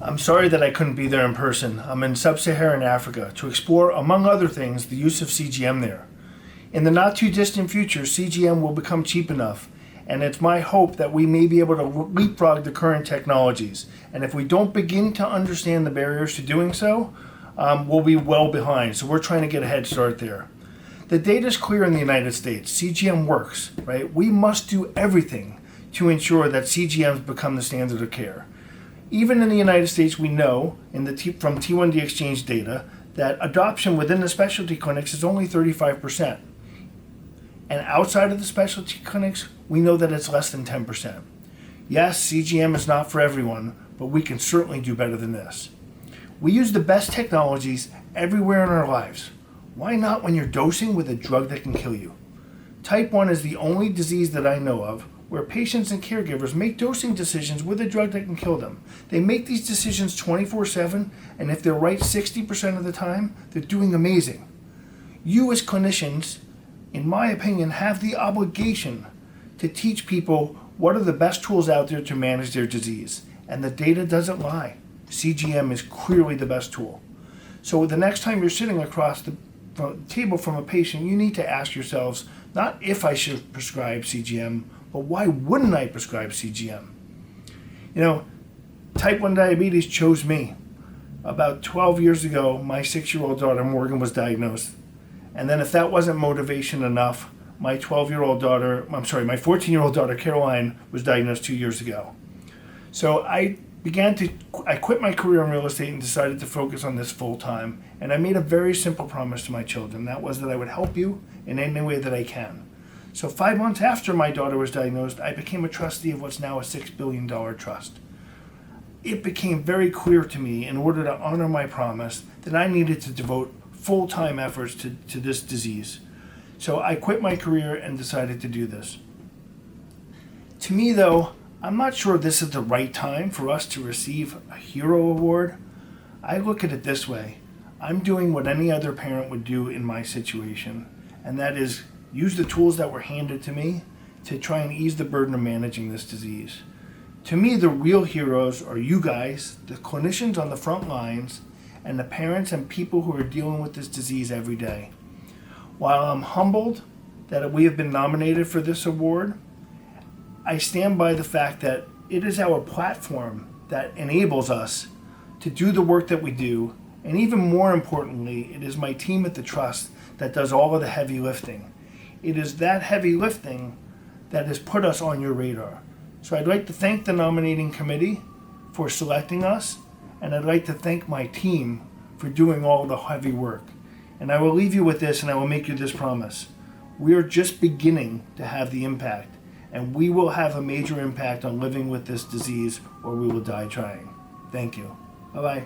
I'm sorry that I couldn't be there in person. I'm in sub-Saharan Africa to explore, among other things, the use of CGM there. In the not too distant future, CGM will become cheap enough, and it's my hope that we may be able to leapfrog the current technologies. And if we don't begin to understand the barriers to doing so, we'll be well behind. So we're trying to get a head start there. The data is clear in the United States. CGM works, right? We must do everything to ensure that CGMs become the standard of care. Even in the United States, we know from T1D exchange data that adoption within the specialty clinics is only 35%. And outside of the specialty clinics, we know that it's less than 10%. Yes, CGM is not for everyone, but we can certainly do better than this. We use the best technologies everywhere in our lives. Why not when you're dosing with a drug that can kill you? Type 1 is the only disease that I know of where patients and caregivers make dosing decisions with a drug that can kill them. They make these decisions 24/7, and if they're right 60% of the time, they're doing amazing. You as clinicians, in my opinion, have the obligation to teach people what are the best tools out there to manage their disease. And the data doesn't lie. CGM is clearly the best tool. So the next time you're sitting across the table from a patient, you need to ask yourselves, not if I should prescribe CGM, but why wouldn't I prescribe CGM? You know, type 1 diabetes chose me. About 12 years ago, my 6-year-old daughter, Morgan, was diagnosed. And then if that wasn't motivation enough, my 14-year-old daughter, Caroline, was diagnosed 2 years ago. So I quit my career in real estate and decided to focus on this full time. And I made a very simple promise to my children. That was that I would help you in any way that I can. So 5 months after my daughter was diagnosed, I became a trustee of what's now a $6 billion trust. It became very clear to me, in order to honor my promise, that I needed to devote full-time efforts to this disease. So I quit my career and decided to do this. To me, though, I'm not sure this is the right time for us to receive a Hero Award. I look at it this way. I'm doing what any other parent would do in my situation, and that is use the tools that were handed to me to try and ease the burden of managing this disease. To me, the real heroes are you guys, the clinicians on the front lines, and the parents and people who are dealing with this disease every day. While I'm humbled that we have been nominated for this award, I stand by the fact that it is our platform that enables us to do the work that we do, and even more importantly, it is my team at the Trust that does all of the heavy lifting. It is that heavy lifting that has put us on your radar. So I'd like to thank the nominating committee for selecting us, and I'd like to thank my team for doing all the heavy work. And I will leave you with this, and I will make you this promise. We are just beginning to have the impact, and we will have a major impact on living with this disease, or we will die trying. Thank you. Bye-bye.